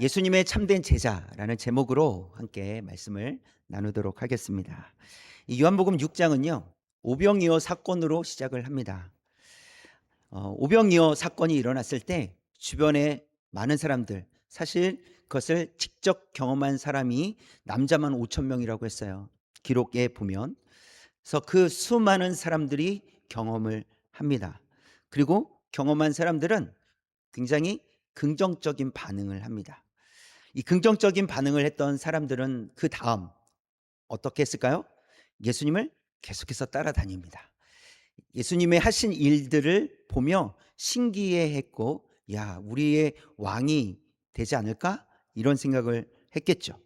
예수님의 참된 제자라는 제목으로 함께 말씀을 나누도록 하겠습니다. 이 요한복음 6장은요. 오병이어 사건으로 시작을 합니다. 오병이어 사건이 일어났을 때 주변에 많은 사람들, 사실 그것을 직접 경험한 사람이 남자만 5천 명이라고 했어요. 기록에 보면. 그래서 그 수많은 사람들이 경험을 합니다. 그리고 경험한 사람들은 굉장히 긍정적인 반응을 합니다. 이 긍정적인 반응을 했던 사람들은 그 다음 어떻게 했을까요? 예수님을 계속해서 따라다닙니다. 예수님의 하신 일들을 보며 신기해했고, 야, 우리의 왕이 되지 않을까? 이런 생각을 했겠죠.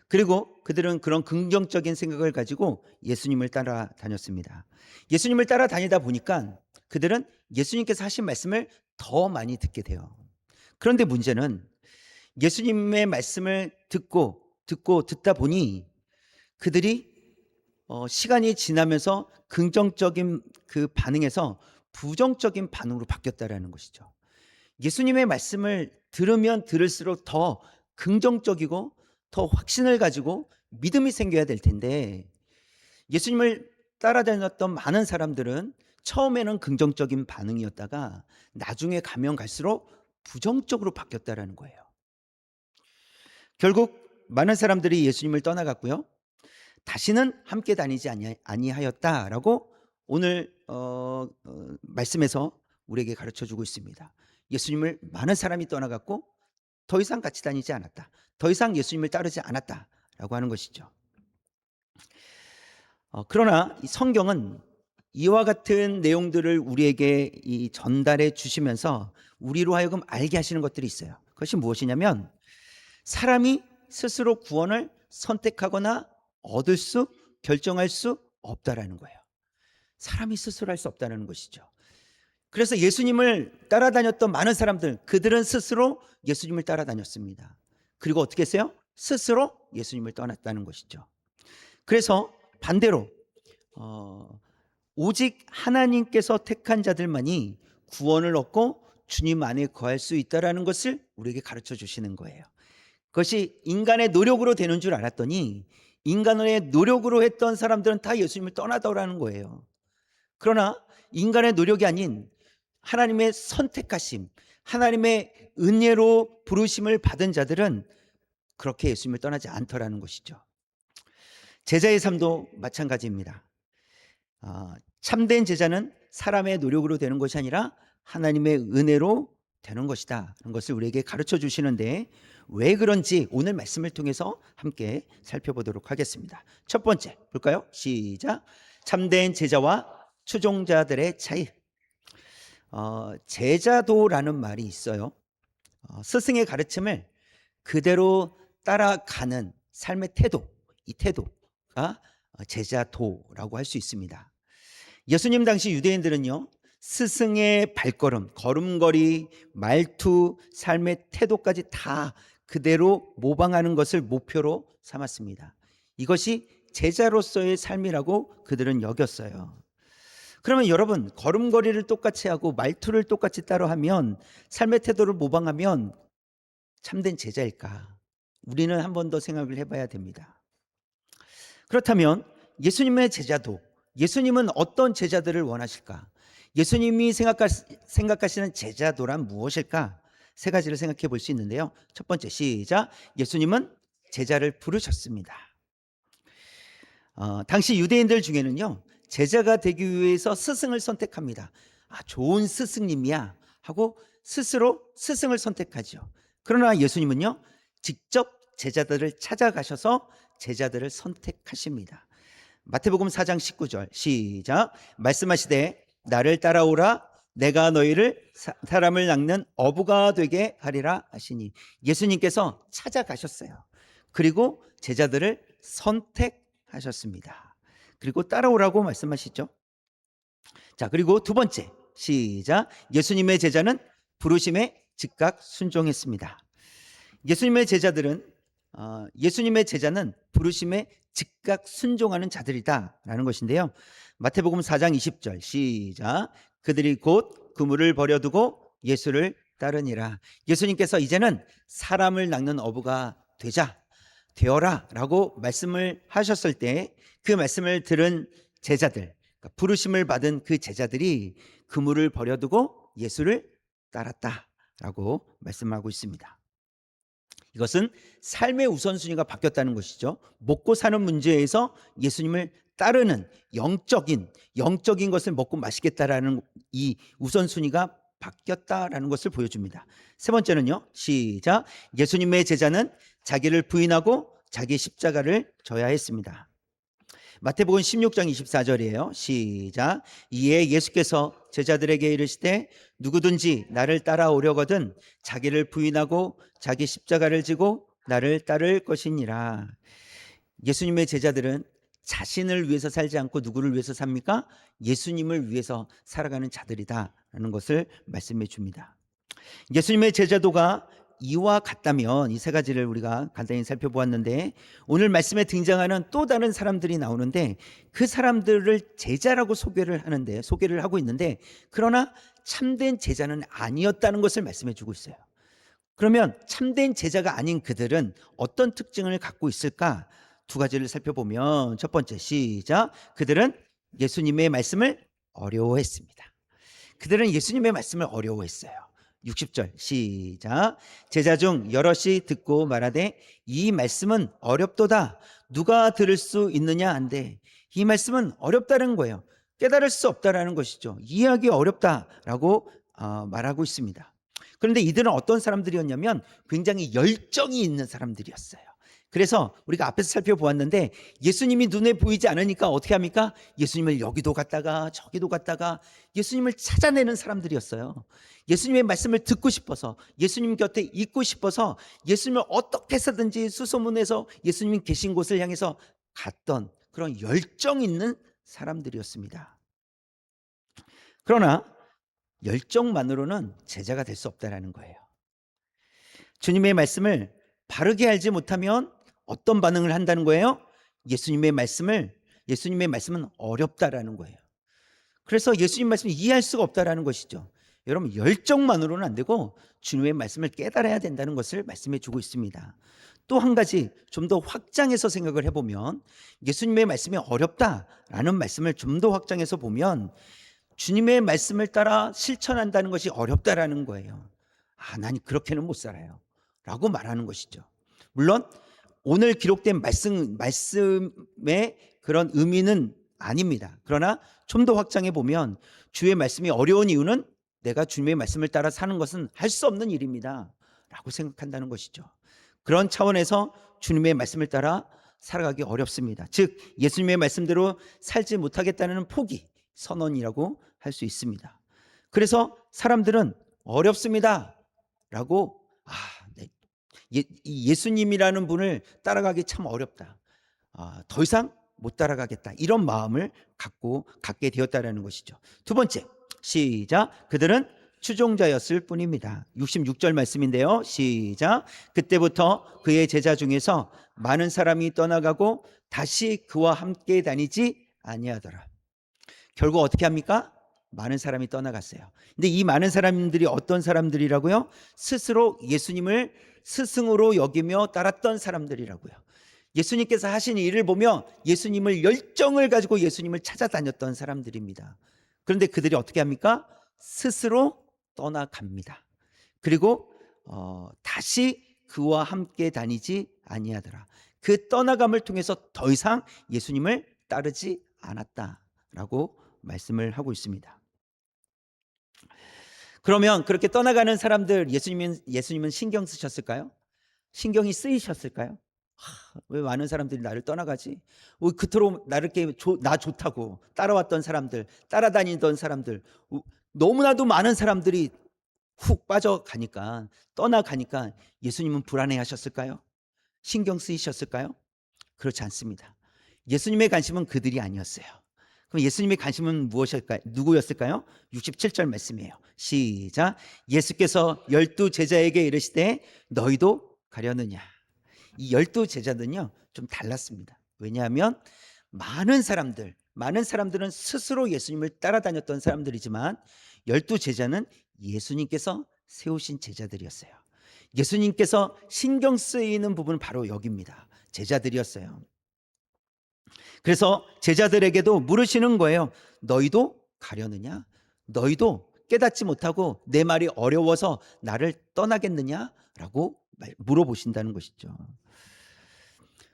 그리고 그들은 그런 긍정적인 생각을 가지고 예수님을 따라다녔습니다. 예수님을 따라다니다 보니까 그들은 예수님께서 하신 말씀을 더 많이 듣게 돼요. 그런데 문제는 예수님의 말씀을 듣다 보니 그들이 시간이 지나면서 긍정적인 그 반응에서 부정적인 반응으로 바뀌었다라는 것이죠. 예수님의 말씀을 들으면 들을수록 더 긍정적이고 더 확신을 가지고 믿음이 생겨야 될 텐데, 예수님을 따라다녔던 많은 사람들은 처음에는 긍정적인 반응이었다가 나중에 가면 갈수록 부정적으로 바뀌었다라는 거예요. 결국 많은 사람들이 예수님을 떠나갔고요. 다시는 함께 다니지 아니하였다라고 오늘 말씀에서 우리에게 가르쳐 주고 있습니다. 예수님을 많은 사람이 떠나갔고 더 이상 같이 다니지 않았다. 더 이상 예수님을 따르지 않았다라고 하는 것이죠. 그러나 이 성경은 이와 같은 내용들을 우리에게 전달해 주시면서 우리로 하여금 알게 하시는 것들이 있어요. 그것이 무엇이냐면 사람이 스스로 구원을 선택하거나 얻을 수, 결정할 수 없다라는 거예요. 사람이 스스로 할 수 없다는 것이죠. 그래서 예수님을 따라다녔던 많은 사람들, 그들은 스스로 예수님을 따라다녔습니다. 그리고 어떻게 했어요? 스스로 예수님을 떠났다는 것이죠. 그래서 반대로 오직 하나님께서 택한 자들만이 구원을 얻고 주님 안에 거할 수 있다라는 것을 우리에게 가르쳐 주시는 거예요. 그것이 인간의 노력으로 되는 줄 알았더니 인간의 노력으로 했던 사람들은 다 예수님을 떠나더라는 거예요. 그러나 인간의 노력이 아닌 하나님의 선택하심, 하나님의 은혜로 부르심을 받은 자들은 그렇게 예수님을 떠나지 않더라는 것이죠. 제자의 삶도 마찬가지입니다. 참된 제자는 사람의 노력으로 되는 것이 아니라 하나님의 은혜로 되는 것이다 하는 것을 우리에게 가르쳐 주시는데, 왜 그런지 오늘 말씀을 통해서 함께 살펴보도록 하겠습니다. 첫 번째 볼까요? 시작. 참된 제자와 추종자들의 차이. 제자도라는 말이 있어요. 스승의 가르침을 그대로 따라가는 삶의 태도, 이 태도가 제자도라고 할 수 있습니다. 예수님 당시 유대인들은요, 스승의 발걸음, 걸음걸이, 말투, 삶의 태도까지 다 그대로 모방하는 것을 목표로 삼았습니다. 이것이 제자로서의 삶이라고 그들은 여겼어요. 그러면 여러분, 걸음걸이를 똑같이 하고 말투를 똑같이 따라하면, 삶의 태도를 모방하면 참된 제자일까? 우리는 한 번 더 생각을 해봐야 됩니다. 그렇다면 예수님의 제자도, 예수님은 어떤 제자들을 원하실까? 예수님이 생각하시는 제자도란 무엇일까? 세 가지를 생각해 볼 수 있는데요. 첫 번째, 시작. 예수님은 제자를 부르셨습니다. 당시 유대인들 중에는요, 제자가 되기 위해서 스승을 선택합니다. 좋은 스승님이야 하고 스스로 스승을 선택하죠. 그러나 예수님은요, 직접 제자들을 찾아가셔서 제자들을 선택하십니다. 마태복음 4장 19절 시작. 말씀하시되 나를 따라오라, 내가 너희를 사람을 낚는 어부가 되게 하리라 하시니, 예수님께서 찾아가셨어요. 그리고 제자들을 선택하셨습니다. 그리고 따라오라고 말씀하시죠. 자, 그리고 두 번째 시작. 예수님의 제자는 부르심에 즉각 순종했습니다. 예수님의 제자는 부르심에 즉각 순종하는 자들이다라는 것인데요. 마태복음 4장 20절 시작. 그들이 곧 그물을 버려두고 예수를 따르니라. 예수님께서 이제는 사람을 낚는 어부가 되어라 라고 말씀을 하셨을 때 그 말씀을 들은 제자들, 그러니까 부르심을 받은 그 제자들이 그물을 버려두고 예수를 따랐다라고 말씀하고 있습니다. 이것은 삶의 우선순위가 바뀌었다는 것이죠. 먹고 사는 문제에서 예수님을 따르는 영적인 것을 먹고 마시겠다라는 이 우선순위가 바뀌었다라는 것을 보여줍니다. 세 번째는요. 시작. 예수님의 제자는 자기를 부인하고 자기 십자가를 져야 했습니다. 마태복음 16장 24절이에요. 시작. 이에 예수께서 제자들에게 이르시되 누구든지 나를 따라오려거든 자기를 부인하고 자기 십자가를 지고 나를 따를 것이니라. 예수님의 제자들은 자신을 위해서 살지 않고 누구를 위해서 삽니까? 예수님을 위해서 살아가는 자들이다라는 것을 말씀해 줍니다. 예수님의 제자도가 이와 같다면, 이 세 가지를 우리가 간단히 살펴보았는데, 오늘 말씀에 등장하는 또 다른 사람들이 나오는데 그 사람들을 제자라고 소개를 하고 있는데, 그러나 참된 제자는 아니었다는 것을 말씀해 주고 있어요. 그러면 참된 제자가 아닌 그들은 어떤 특징을 갖고 있을까? 두 가지를 살펴보면, 첫 번째 시작. 그들은 예수님의 말씀을 어려워했습니다. 그들은 예수님의 말씀을 어려워했어요. 60절 시작. 제자 중 여럿이 듣고 말하되 이 말씀은 어렵도다. 누가 들을 수 있느냐 한데, 이 말씀은 어렵다는 거예요. 깨달을 수 없다라는 것이죠. 이해하기 어렵다라고 말하고 있습니다. 그런데 이들은 어떤 사람들이었냐면 굉장히 열정이 있는 사람들이었어요. 그래서 우리가 앞에서 살펴보았는데 예수님이 눈에 보이지 않으니까 어떻게 합니까? 예수님을 여기도 갔다가 저기도 갔다가 예수님을 찾아내는 사람들이었어요. 예수님의 말씀을 듣고 싶어서, 예수님 곁에 있고 싶어서 예수님을 어떻게 해서든지 수소문해서 예수님 계신 곳을 향해서 갔던 그런 열정 있는 사람들이었습니다. 그러나 열정만으로는 제자가 될 수 없다는 거예요. 주님의 말씀을 바르게 알지 못하면 어떤 반응을 한다는 거예요? 예수님의 말씀은 어렵다라는 거예요. 그래서 예수님 말씀을 이해할 수가 없다라는 것이죠. 여러분, 열정만으로는 안 되고 주님의 말씀을 깨달아야 된다는 것을 말씀해 주고 있습니다. 또 한 가지 좀 더 확장해서 생각을 해보면, 예수님의 말씀이 어렵다라는 말씀을 좀 더 확장해서 보면 주님의 말씀을 따라 실천한다는 것이 어렵다라는 거예요. 난 그렇게는 못 살아요 라고 말하는 것이죠. 물론 오늘 기록된 말씀의 그런 의미는 아닙니다. 그러나 좀 더 확장해 보면 주의 말씀이 어려운 이유는 내가 주님의 말씀을 따라 사는 것은 할 수 없는 일입니다 라고 생각한다는 것이죠. 그런 차원에서 주님의 말씀을 따라 살아가기 어렵습니다. 즉 예수님의 말씀대로 살지 못하겠다는 포기, 선언이라고 할 수 있습니다. 그래서 사람들은 어렵습니다 라고 예수님이라는 분을 따라가기 참 어렵다, 더 이상 못 따라가겠다, 이런 마음을 갖게 되었다는 것이죠. 두 번째 시작. 그들은 추종자였을 뿐입니다. 66절 말씀인데요. 시작. 그때부터 그의 제자 중에서 많은 사람이 떠나가고 다시 그와 함께 다니지 아니하더라. 결국 어떻게 합니까? 많은 사람이 떠나갔어요. 근데 이 많은 사람들이 어떤 사람들이라고요? 스스로 예수님을 스승으로 여기며 따랐던 사람들이라고요. 예수님께서 하신 일을 보며 예수님을 열정을 가지고 예수님을 찾아다녔던 사람들입니다. 그런데 그들이 어떻게 합니까? 스스로 떠나갑니다. 그리고 다시 그와 함께 다니지 아니하더라. 그 떠나감을 통해서 더 이상 예수님을 따르지 않았다라고 말씀을 하고 있습니다. 그러면 그렇게 떠나가는 사람들 예수님은 신경 쓰셨을까요? 신경이 쓰이셨을까요? 왜 많은 사람들이 나를 떠나가지? 왜 그토록 나를 나 좋다고 따라왔던 사람들, 따라다니던 사람들, 너무나도 많은 사람들이 훅 빠져가니까, 떠나가니까 예수님은 불안해하셨을까요? 신경 쓰이셨을까요? 그렇지 않습니다. 예수님의 관심은 그들이 아니었어요. 그럼 예수님의 관심은 누구였을까요? 67절 말씀이에요. 시작. 예수께서 12 제자에게 이르시되 너희도 가려느냐. 이 12 제자들은요 좀 달랐습니다. 왜냐하면 많은 사람들, 많은 사람들은 스스로 예수님을 따라다녔던 사람들이지만 12 제자는 예수님께서 세우신 제자들이었어요. 예수님께서 신경 쓰이는 부분은 바로 여기입니다. 제자들이었어요. 그래서 제자들에게도 물으시는 거예요. 너희도 가려느냐? 너희도 깨닫지 못하고 내 말이 어려워서 나를 떠나겠느냐? 라고 물어보신다는 것이죠.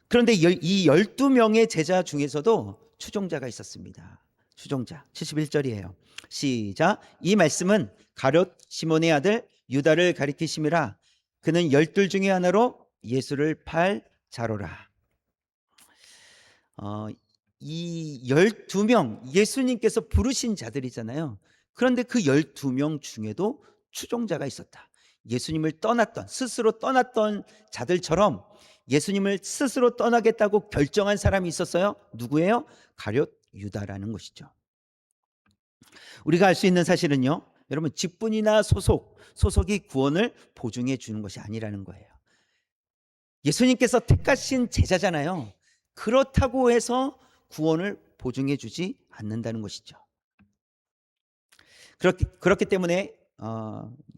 그런데 이 12명의 제자 중에서도 추종자가 있었습니다. 추종자. 71절이에요. 시작. 이 말씀은 가룟 시몬의 아들 유다를 가리키심이라. 그는 12 중에 하나로 예수를 팔 자로라. 이 12명 예수님께서 부르신 자들이잖아요. 그런데 그 12명 중에도 추종자가 있었다. 예수님을 떠났던, 스스로 떠났던 자들처럼 예수님을 스스로 떠나겠다고 결정한 사람이 있었어요. 누구예요? 가룟 유다라는 것이죠. 우리가 알 수 있는 사실은요, 여러분, 직분이나 소속이 구원을 보증해 주는 것이 아니라는 거예요. 예수님께서 택하신 제자잖아요. 그렇다고 해서 구원을 보증해 주지 않는다는 것이죠. 그렇기 때문에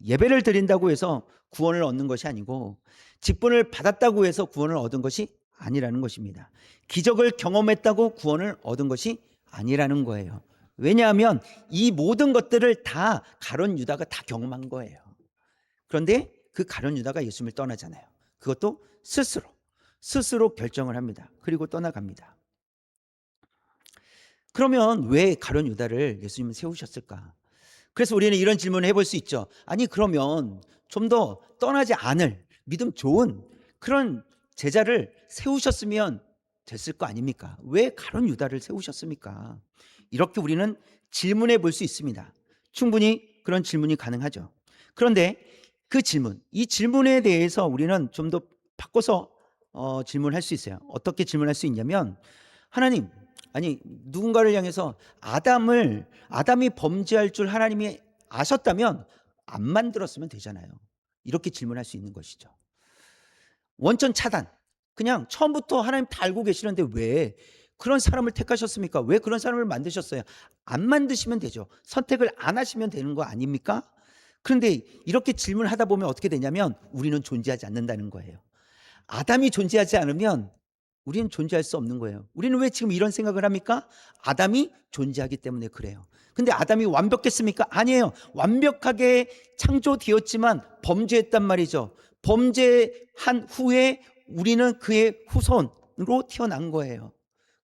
예배를 드린다고 해서 구원을 얻는 것이 아니고, 직분을 받았다고 해서 구원을 얻은 것이 아니라는 것입니다. 기적을 경험했다고 구원을 얻은 것이 아니라는 거예요. 왜냐하면 이 모든 것들을 다 가룟 유다가 다 경험한 거예요. 그런데 그 가룟 유다가 예수님을 떠나잖아요. 그것도 스스로 결정을 합니다. 그리고 떠나갑니다. 그러면 왜 가룟 유다를 예수님은 세우셨을까? 그래서 우리는 이런 질문을 해볼 수 있죠. 아니, 그러면 좀 더 떠나지 않을 믿음 좋은 그런 제자를 세우셨으면 됐을 거 아닙니까? 왜 가룟 유다를 세우셨습니까? 이렇게 우리는 질문해 볼 수 있습니다. 충분히 그런 질문이 가능하죠. 그런데 이 질문에 대해서 우리는 좀 더 바꿔서 질문할 수 있어요. 어떻게 질문할 수 있냐면, 하나님, 아니, 누군가를 향해서 아담이 범죄할 줄 하나님이 아셨다면 안 만들었으면 되잖아요. 이렇게 질문할 수 있는 것이죠. 원천 차단. 그냥 처음부터 하나님 다 알고 계시는데 왜 그런 사람을 택하셨습니까? 왜 그런 사람을 만드셨어요? 안 만드시면 되죠. 선택을 안 하시면 되는 거 아닙니까? 그런데 이렇게 질문하다 보면 어떻게 되냐면 우리는 존재하지 않는다는 거예요. 아담이 존재하지 않으면 우리는 존재할 수 없는 거예요. 우리는 왜 지금 이런 생각을 합니까? 아담이 존재하기 때문에 그래요. 근데 아담이 완벽했습니까? 아니에요. 완벽하게 창조되었지만 범죄했단 말이죠. 범죄한 후에 우리는 그의 후손으로 태어난 거예요.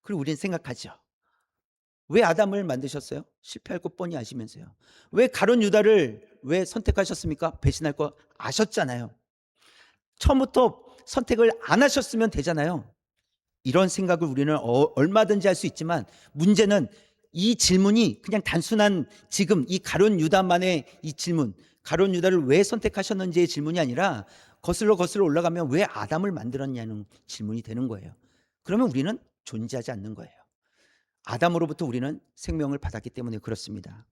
그리고 우리는 생각하죠. 왜 아담을 만드셨어요? 실패할 것 뻔히 아시면서요. 왜 가룟 유다를 왜 선택하셨습니까? 배신할 거 아셨잖아요. 처음부터 선택을 안 하셨으면 되잖아요. 이런 생각을 우리는 얼마든지 할 수 있지만, 문제는 이 질문이 그냥 단순한 지금 이 가룟 유다만의 이 질문, 가룟 유다를 왜 선택하셨는지의 질문이 아니라 거슬러 올라가면 왜 아담을 만들었냐는 질문이 되는 거예요. 그러면 우리는 존재하지 않는 거예요. 아담으로부터 우리는 생명을 받았기 때문에 그렇습니다.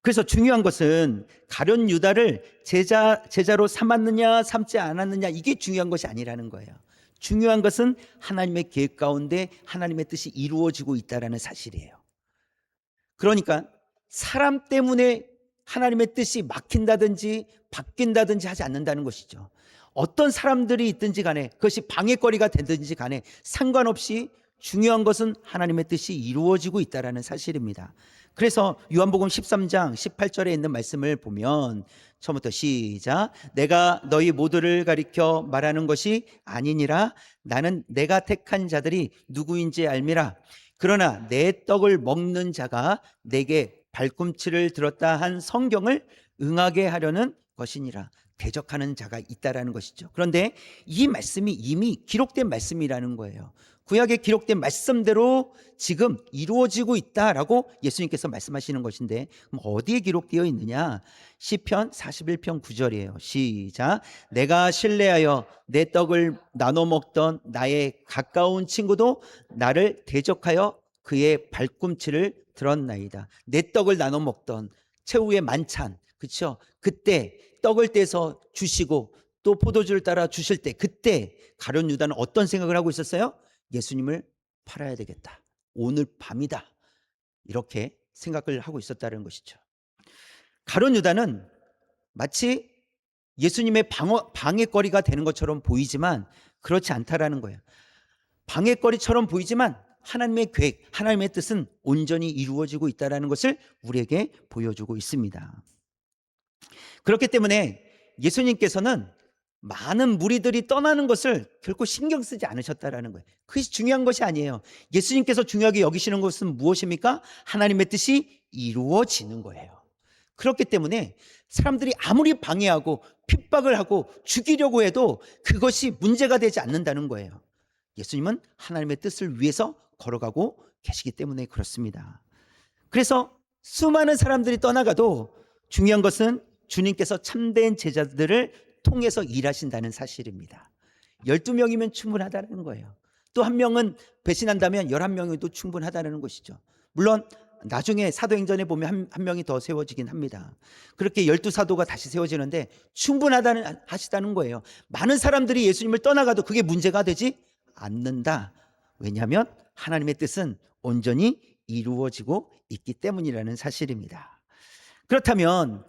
그래서 중요한 것은 가룟 유다를 제자로 삼았느냐 삼지 않았느냐, 이게 중요한 것이 아니라는 거예요. 중요한 것은 하나님의 계획 가운데 하나님의 뜻이 이루어지고 있다는 사실이에요. 그러니까 사람 때문에 하나님의 뜻이 막힌다든지 바뀐다든지 하지 않는다는 것이죠. 어떤 사람들이 있든지 간에, 그것이 방해거리가 되든지 간에 상관없이 중요한 것은 하나님의 뜻이 이루어지고 있다는 사실입니다. 그래서 요한복음 13장 18절에 있는 말씀을 보면, 처음부터 시작. 내가 너희 모두를 가리켜 말하는 것이 아니니라. 나는 내가 택한 자들이 누구인지 알미라. 그러나 내 떡을 먹는 자가 내게 발꿈치를 들었다 한 성경을 응하게 하려는 것이니라. 대적하는 자가 있다라는 것이죠. 그런데 이 말씀이 이미 기록된 말씀이라는 거예요. 구약에 기록된 말씀대로 지금 이루어지고 있다라고 예수님께서 말씀하시는 것인데, 그럼 어디에 기록되어 있느냐? 시편 41편 9절이에요. 시작. 내가 신뢰하여 내 떡을 나눠 먹던 나의 가까운 친구도 나를 대적하여 그의 발꿈치를 들었나이다. 내 떡을 나눠 먹던 최후의 만찬, 그렇죠? 그때 떡을 떼서 주시고 또 포도주를 따라 주실 때, 그때 가룟 유다는 어떤 생각을 하고 있었어요? 예수님을 팔아야 되겠다. 오늘 밤이다. 이렇게 생각을 하고 있었다는 것이죠. 가룟 유다는 마치 예수님의 방해거리가 되는 것처럼 보이지만 그렇지 않다라는 거예요. 방해거리처럼 보이지만 하나님의 계획, 하나님의 뜻은 온전히 이루어지고 있다는 것을 우리에게 보여주고 있습니다. 그렇기 때문에 예수님께서는 많은 무리들이 떠나는 것을 결코 신경 쓰지 않으셨다라는 거예요. 그것이 중요한 것이 아니에요. 예수님께서 중요하게 여기시는 것은 무엇입니까? 하나님의 뜻이 이루어지는 거예요. 그렇기 때문에 사람들이 아무리 방해하고 핍박을 하고 죽이려고 해도 그것이 문제가 되지 않는다는 거예요. 예수님은 하나님의 뜻을 위해서 걸어가고 계시기 때문에 그렇습니다. 그래서 수많은 사람들이 떠나가도 중요한 것은 주님께서 참된 제자들을 통해서 일하신다는 사실입니다. 12명이면 충분하다는 거예요. 또 한 명은 배신한다면 11명이도 충분하다는 것이죠. 물론 나중에 사도행전에 보면 한 명이 더 세워지긴 합니다. 그렇게 12사도가 다시 세워지는데 하시다는 거예요. 많은 사람들이 예수님을 떠나가도 그게 문제가 되지 않는다. 왜냐하면 하나님의 뜻은 온전히 이루어지고 있기 때문이라는 사실입니다. 그렇다면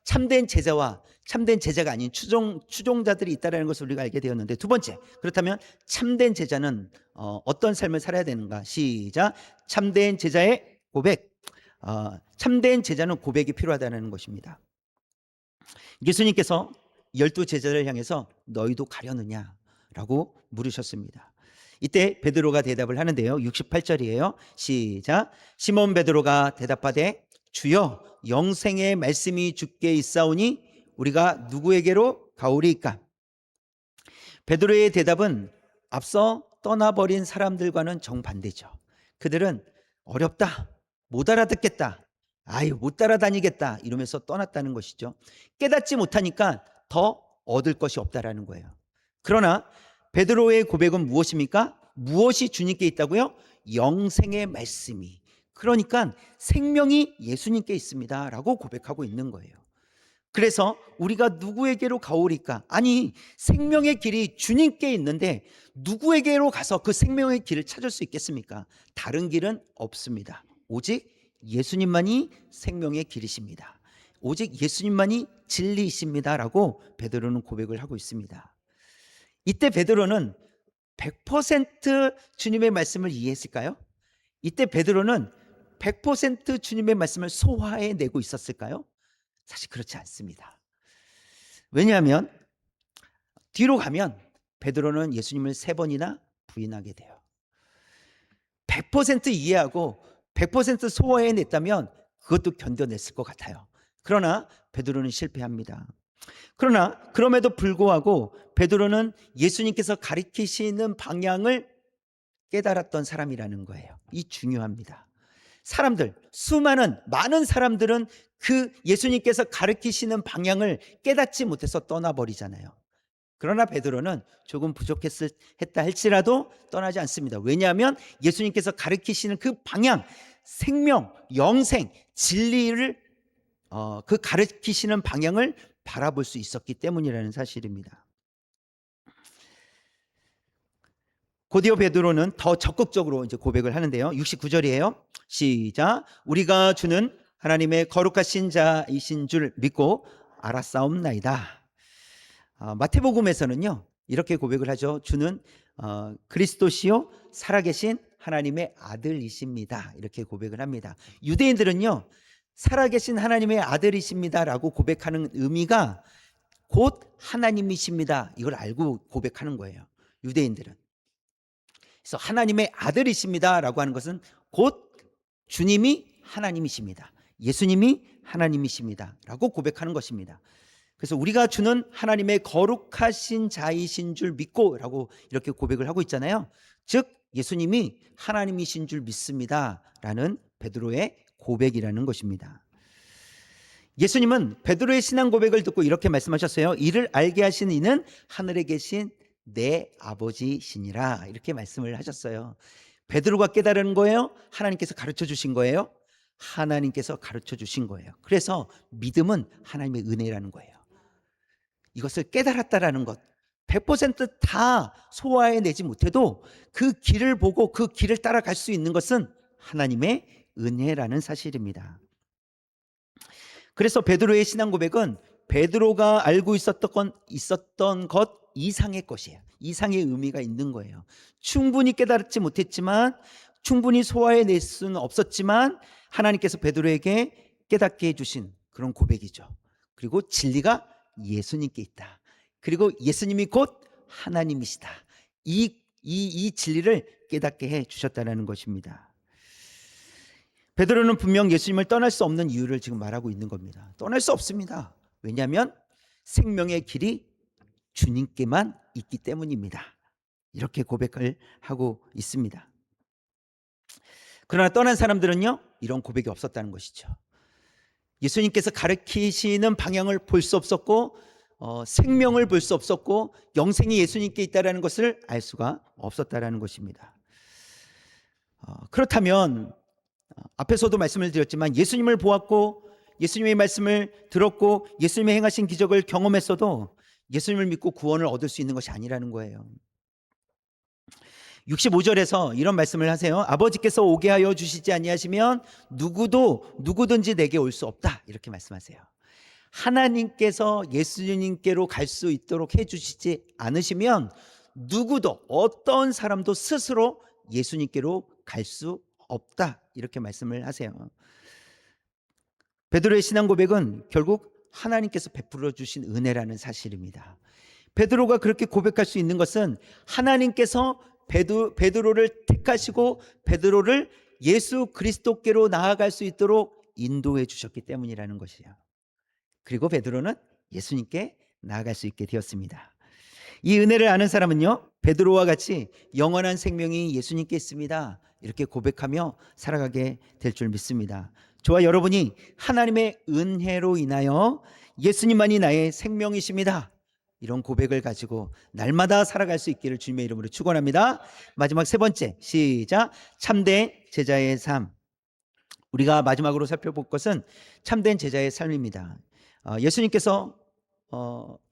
참된 제자와 참된 제자가 아닌 추종자들이 있다는 것을 우리가 알게 되었는데, 두 번째, 그렇다면 참된 제자는 어떤 삶을 살아야 되는가? 시작. 참된 제자의 고백. 참된 제자는 고백이 필요하다는 것입니다. 예수님께서 12제자를 향해서 너희도 가려느냐라고 물으셨습니다. 이때 베드로가 대답을 하는데요. 68절이에요. 시작. 시몬 베드로가 대답하되 주여 영생의 말씀이 주께 있사오니 우리가 누구에게로 가오리이까? 베드로의 대답은 앞서 떠나버린 사람들과는 정반대죠. 그들은 어렵다, 못 알아듣겠다, 아유 못 따라다니겠다 이러면서 떠났다는 것이죠. 깨닫지 못하니까 더 얻을 것이 없다라는 거예요. 그러나 베드로의 고백은 무엇입니까? 무엇이 주님께 있다고요? 영생의 말씀이, 그러니까 생명이 예수님께 있습니다 라고 고백하고 있는 거예요. 그래서 우리가 누구에게로 가오리까? 아니, 생명의 길이 주님께 있는데 누구에게로 가서 그 생명의 길을 찾을 수 있겠습니까? 다른 길은 없습니다. 오직 예수님만이 생명의 길이십니다. 오직 예수님만이 진리이십니다 라고 베드로는 고백을 하고 있습니다. 이때 베드로는 100% 주님의 말씀을 이해했을까요? 이때 베드로는 100% 주님의 말씀을 소화해내고 있었을까요? 사실 그렇지 않습니다. 왜냐하면 뒤로 가면 베드로는 예수님을 3번이나 부인하게 돼요. 100% 이해하고 100% 소화해냈다면 그것도 견뎌냈을 것 같아요. 그러나 베드로는 실패합니다. 그러나 그럼에도 불구하고 베드로는 예수님께서 가리키시는 방향을 깨달았던 사람이라는 거예요. 이 중요합니다. 많은 사람들은 그 예수님께서 가르치시는 방향을 깨닫지 못해서 떠나버리잖아요. 그러나 베드로는 조금 부족했다 할지라도 떠나지 않습니다. 왜냐하면 예수님께서 가르치시는 그 방향, 생명, 영생, 진리를 그 가르치시는 방향을 바라볼 수 있었기 때문이라는 사실입니다. 곧이어 베드로는 더 적극적으로 이제 고백을 하는데요. 69절이에요. 시작. 우리가 주는 하나님의 거룩하신 자이신 줄 믿고 알았사옵나이다. 마태복음에서는요 이렇게 고백을 하죠. 주는 그리스도시요 살아계신 하나님의 아들이십니다. 이렇게 고백을 합니다. 유대인들은요 살아계신 하나님의 아들이십니다라고 고백하는 의미가 곧 하나님이십니다. 이걸 알고 고백하는 거예요. 유대인들은. 그래서 하나님의 아들이십니다라고 하는 것은 곧 주님이 하나님이십니다. 예수님이 하나님이십니다라고 고백하는 것입니다. 그래서 우리가 주는 하나님의 거룩하신 자이신 줄 믿고라고 이렇게 고백을 하고 있잖아요. 즉 예수님이 하나님이신 줄 믿습니다라는 베드로의 고백이라는 것입니다. 예수님은 베드로의 신앙 고백을 듣고 이렇게 말씀하셨어요. 이를 알게 하신 이는 하늘에 계신 내 아버지시니라, 이렇게 말씀을 하셨어요. 베드로가 깨달은 거예요? 하나님께서 가르쳐 주신 거예요? 하나님께서 가르쳐 주신 거예요. 그래서 믿음은 하나님의 은혜라는 거예요. 이것을 깨달았다라는 것, 100%다 소화해내지 못해도 그 길을 보고 그 길을 따라갈 수 있는 것은 하나님의 은혜라는 사실입니다. 그래서 베드로의 신앙 고백은 베드로가 알고 있었던 것 이상의 것이에요. 이상의 의미가 있는 거예요. 충분히 깨달지 못했지만, 충분히 소화해낼 수는 없었지만 하나님께서 베드로에게 깨닫게 해주신 그런 고백이죠. 그리고 진리가 예수님께 있다. 그리고 예수님이 곧 하나님이시다. 이 진리를 깨닫게 해주셨다는 것입니다. 베드로는 분명 예수님을 떠날 수 없는 이유를 지금 말하고 있는 겁니다. 떠날 수 없습니다. 왜냐하면 생명의 길이 주님께만 있기 때문입니다. 이렇게 고백을 하고 있습니다. 그러나 떠난 사람들은요, 이런 고백이 없었다는 것이죠. 예수님께서 가르치시는 방향을 볼 수 없었고, 생명을 볼 수 없었고, 영생이 예수님께 있다는 것을 알 수가 없었다는 것입니다. 그렇다면 앞에서도 말씀을 드렸지만 예수님을 보았고 예수님의 말씀을 들었고 예수님의 행하신 기적을 경험했어도 예수님을 믿고 구원을 얻을 수 있는 것이 아니라는 거예요. 65절에서 이런 말씀을 하세요. 아버지께서 오게 하여 주시지 아니하시면 누구든지 내게 올 수 없다, 이렇게 말씀하세요. 하나님께서 예수님께로 갈 수 있도록 해주시지 않으시면 누구도, 어떤 사람도 스스로 예수님께로 갈 수 없다, 이렇게 말씀을 하세요. 베드로의 신앙 고백은 결국 하나님께서 베풀어 주신 은혜라는 사실입니다. 베드로가 그렇게 고백할 수 있는 것은 하나님께서 베드로를 택하시고 베드로를 예수 그리스도께로 나아갈 수 있도록 인도해 주셨기 때문이라는 것이에요. 그리고 베드로는 예수님께 나아갈 수 있게 되었습니다. 이 은혜를 아는 사람은요, 베드로와 같이 영원한 생명이 예수님께 있습니다, 이렇게 고백하며 살아가게 될 줄 믿습니다. 저와 여러분이 하나님의 은혜로 인하여 예수님만이 나의 생명이십니다, 이런 고백을 가지고 날마다 살아갈 수 있기를 주님의 이름으로 축원합니다. 마지막 세 번째, 시작. 참된 제자의 삶. 우리가 마지막으로 살펴볼 것은 참된 제자의 삶입니다. 예수님께서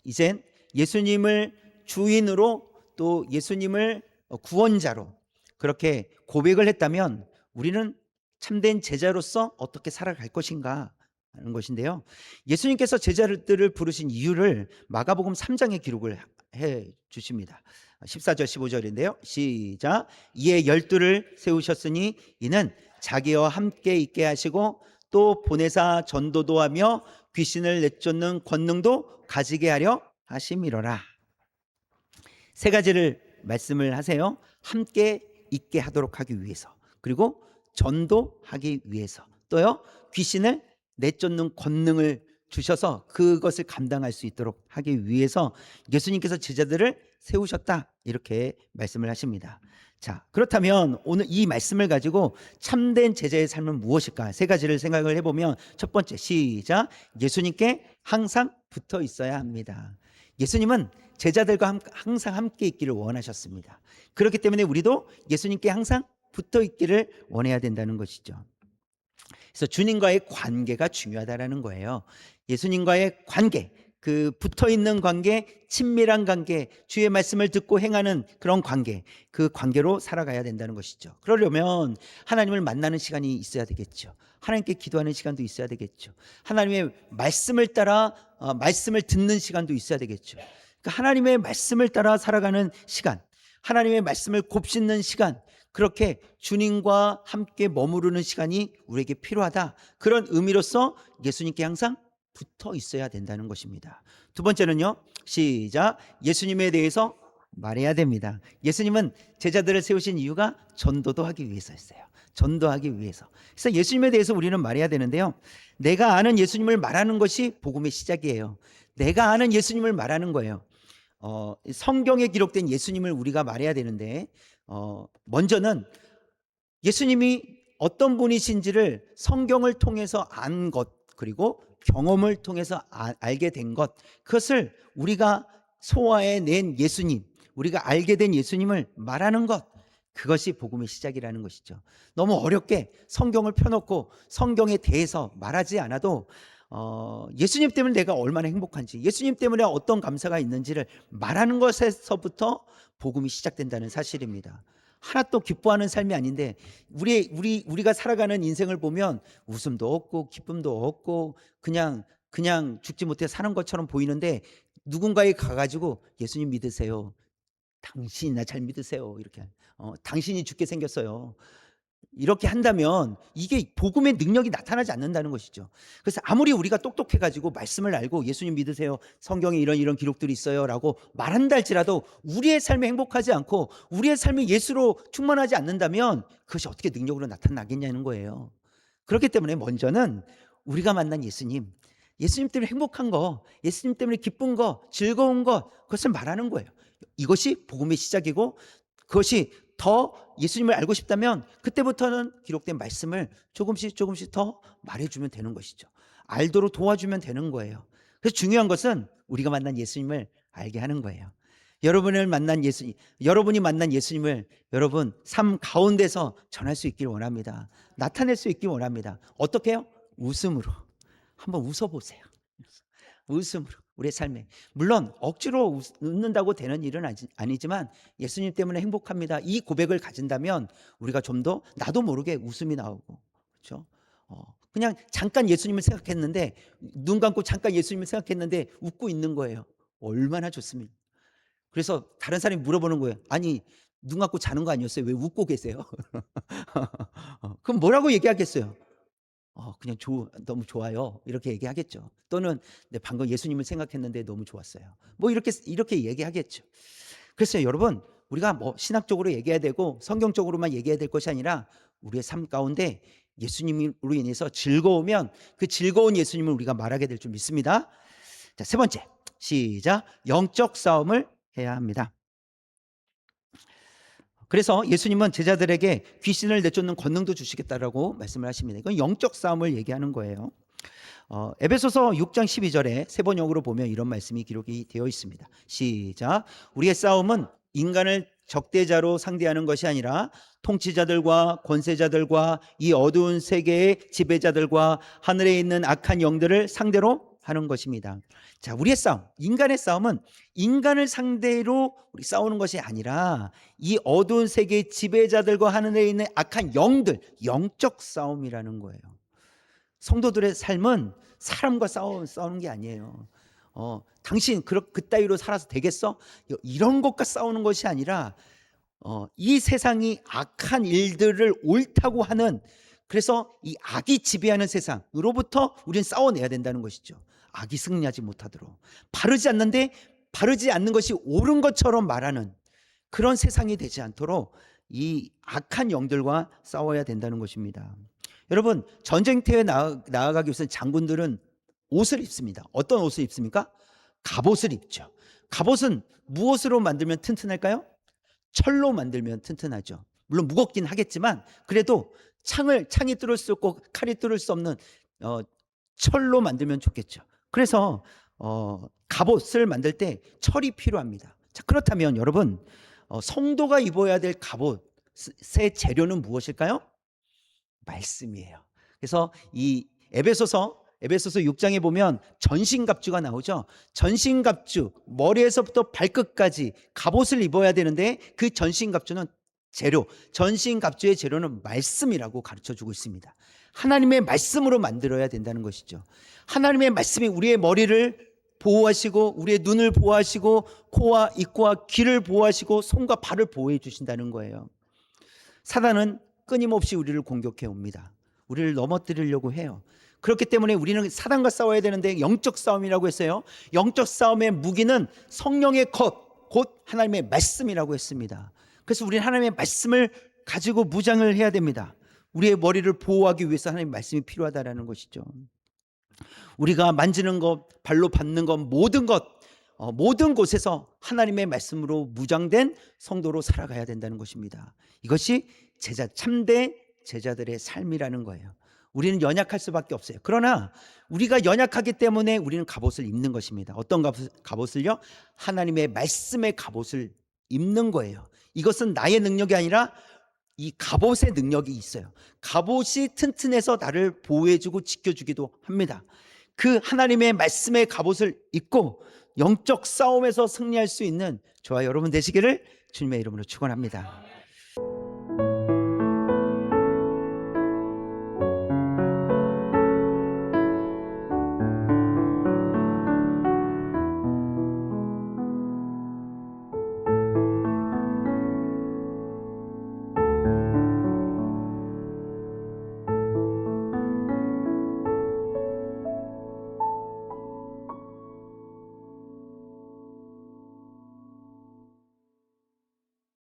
이젠 예수님을 주인으로, 또 예수님을 구원자로 그렇게 고백을 했다면 우리는 참된 제자로서 어떻게 살아갈 것인가 하는 것인데요, 예수님께서 제자들을 부르신 이유를 마가복음 3장에 기록을 해 주십니다. 14절 15절인데요 시작. 이에 12를 세우셨으니 이는 자기와 함께 있게 하시고 또 보내사 전도도 하며 귀신을 내쫓는 권능도 가지게 하려 하심이로라. 세 가지를 말씀을 하세요. 함께 있게 하도록 하기 위해서, 그리고 전도하기 위해서, 또요 귀신을 내쫓는 권능을 주셔서 그것을 감당할 수 있도록 하기 위해서 예수님께서 제자들을 세우셨다, 이렇게 말씀을 하십니다. 자, 그렇다면 오늘 이 말씀을 가지고 참된 제자의 삶은 무엇일까? 세 가지를 생각을 해보면, 첫 번째, 시작. 예수님께 항상 붙어 있어야 합니다. 예수님은 제자들과 항상 함께 있기를 원하셨습니다. 그렇기 때문에 우리도 예수님께 항상 붙어 있기를 원해야 된다는 것이죠. 그래서 주님과의 관계가 중요하다는 거예요. 예수님과의 관계, 그 붙어있는 관계, 친밀한 관계, 주의 말씀을 듣고 행하는 그런 관계, 그 관계로 살아가야 된다는 것이죠. 그러려면 하나님을 만나는 시간이 있어야 되겠죠. 하나님께 기도하는 시간도 있어야 되겠죠. 하나님의 말씀을 따라 말씀을 듣는 시간도 있어야 되겠죠. 그러니까 하나님의 말씀을 따라 살아가는 시간, 하나님의 말씀을 곱씹는 시간, 그렇게 주님과 함께 머무르는 시간이 우리에게 필요하다, 그런 의미로서 예수님께 항상 붙어 있어야 된다는 것입니다. 두 번째는요, 시작. 예수님에 대해서 말해야 됩니다. 예수님은 제자들을 세우신 이유가 전도도 하기 위해서였어요. 전도하기 위해서. 그래서 예수님에 대해서 우리는 말해야 되는데요, 내가 아는 예수님을 말하는 것이 복음의 시작이에요. 내가 아는 예수님을 말하는 거예요. 성경에 기록된 예수님을 우리가 말해야 되는데, 먼저는 예수님이 어떤 분이신지를 성경을 통해서 안 것, 그리고 경험을 통해서 알게 된 것, 그것을 우리가 소화해낸 예수님, 우리가 알게 된 예수님을 말하는 것, 그것이 복음의 시작이라는 것이죠. 너무 어렵게 성경을 펴놓고 성경에 대해서 말하지 않아도 예수님 때문에 내가 얼마나 행복한지, 예수님 때문에 어떤 감사가 있는지를 말하는 것에서부터 복음이 시작된다는 사실입니다. 하나도 기뻐하는 삶이 아닌데 우리가 살아가는 인생을 보면 웃음도 없고 기쁨도 없고 그냥 죽지 못해 사는 것처럼 보이는데, 누군가에 가가지고 예수님 믿으세요, 당신이나 잘 믿으세요, 이렇게 당신이 죽게 생겼어요, 이렇게 한다면 이게 복음의 능력이 나타나지 않는다는 것이죠. 그래서 아무리 우리가 똑똑해 가지고 말씀을 알고 예수님 믿으세요, 성경에 이런 기록들이 있어요 라고 말한다 할지라도 우리의 삶이 행복하지 않고 우리의 삶이 예수로 충만하지 않는다면 그것이 어떻게 능력으로 나타나겠냐는 거예요. 그렇기 때문에 먼저는 우리가 만난 예수님 때문에 행복한 거, 예수님 때문에 기쁜 거, 즐거운 거, 그것을 말하는 거예요. 이것이 복음의 시작이고, 그것이 더 예수님을 알고 싶다면 그때부터는 기록된 말씀을 조금씩 더 말해주면 되는 것이죠. 알도록 도와주면 되는 거예요. 그래서 중요한 것은 우리가 만난 예수님을 알게 하는 거예요. 여러분이 만난 예수님을 여러분 삶 가운데서 전할 수 있기를 원합니다. 나타낼 수 있기를 원합니다. 어떻게 해요? 웃음으로. 한번 웃어보세요. 웃음으로 우리의 삶에, 물론 억지로 웃는다고 되는 일은 아니지만 예수님 때문에 행복합니다, 이 고백을 가진다면 우리가 좀 더 나도 모르게 웃음이 나오고, 그렇죠? 그냥 잠깐 예수님을 생각했는데, 눈 감고 잠깐 예수님을 생각했는데 웃고 있는 거예요. 얼마나 좋습니까? 그래서 다른 사람이 물어보는 거예요. 아니, 눈 감고 자는 거 아니었어요? 왜 웃고 계세요? 그럼 뭐라고 얘기하겠어요? 그냥 너무 좋아요, 이렇게 얘기하겠죠. 또는 네, 방금 예수님을 생각했는데 너무 좋았어요, 뭐 이렇게 얘기하겠죠. 그래서 여러분, 우리가 뭐 신학적으로 얘기해야 되고 성경적으로만 얘기해야 될 것이 아니라 우리의 삶 가운데 예수님으로 인해서 즐거우면 그 즐거운 예수님을 우리가 말하게 될 줄 믿습니다. 자, 세 번째, 시작. 영적 싸움을 해야 합니다. 그래서 예수님은 제자들에게 귀신을 내쫓는 권능도 주시겠다라고 말씀을 하십니다. 이건 영적 싸움을 얘기하는 거예요. 에베소서 6장 12절에 세 번역으로 보면 이런 말씀이 기록이 되어 있습니다. 시작. 우리의 싸움은 인간을 적대자로 상대하는 것이 아니라 통치자들과 권세자들과 이 어두운 세계의 지배자들과 하늘에 있는 악한 영들을 상대로 하는 것입니다. 자, 우리의 싸움, 인간의 싸움은 인간을 상대로 우리 싸우는 것이 아니라 이 어두운 세계의 지배자들과 하늘에 있는 악한 영들, 영적 싸움이라는 거예요. 성도들의 삶은 사람과 싸우는 게 아니에요. 당신 그따위로 살아서 되겠어? 이런 것과 싸우는 것이 아니라 이 세상이 악한 일들을 옳다고 하는, 그래서 이 악이 지배하는 세상으로부터 우리는 싸워내야 된다는 것이죠. 악이 승리하지 못하도록, 바르지 않는 것이 옳은 것처럼 말하는 그런 세상이 되지 않도록 이 악한 영들과 싸워야 된다는 것입니다. 여러분, 전쟁터에 나아가기 위해서는 장군들은 옷을 입습니다. 어떤 옷을 입습니까? 갑옷을 입죠. 갑옷은 무엇으로 만들면 튼튼할까요? 철로 만들면 튼튼하죠. 물론 무겁긴 하겠지만 그래도 창이 뚫을 수 없고 칼이 뚫을 수 없는 철로 만들면 좋겠죠. 그래서 갑옷을 만들 때 철이 필요합니다. 자, 그렇다면 여러분, 성도가 입어야 될 갑옷의 재료는 무엇일까요? 말씀이에요. 그래서 이 에베소서 6장에 보면 전신갑주가 나오죠. 전신갑주, 머리에서부터 발끝까지 갑옷을 입어야 되는데 그 전신갑주의 재료는 말씀이라고 가르쳐주고 있습니다. 하나님의 말씀으로 만들어야 된다는 것이죠. 하나님의 말씀이 우리의 머리를 보호하시고 우리의 눈을 보호하시고 코와 입과 귀를 보호하시고 손과 발을 보호해 주신다는 거예요. 사단은 끊임없이 우리를 공격해 옵니다. 우리를 넘어뜨리려고 해요. 그렇기 때문에 우리는 사단과 싸워야 되는데 영적 싸움이라고 했어요. 영적 싸움의 무기는 성령의 곧 하나님의 말씀이라고 했습니다. 그래서 우리는 하나님의 말씀을 가지고 무장을 해야 됩니다. 우리의 머리를 보호하기 위해서 하나님의 말씀이 필요하다는 것이죠. 우리가 만지는 것, 발로 밟는 것, 모든 곳에서 하나님의 말씀으로 무장된 성도로 살아가야 된다는 것입니다. 이것이 참된 제자들의 삶이라는 거예요. 우리는 연약할 수밖에 없어요. 그러나 우리가 연약하기 때문에 우리는 갑옷을 입는 것입니다. 어떤 갑옷을요? 하나님의 말씀의 갑옷을 입는 거예요. 이것은 나의 능력이 아니라 이 갑옷의 능력이 있어요. 갑옷이 튼튼해서 나를 보호해주고 지켜주기도 합니다. 그 하나님의 말씀의 갑옷을 입고 영적 싸움에서 승리할 수 있는 저와 여러분 되시기를 주님의 이름으로 축원합니다.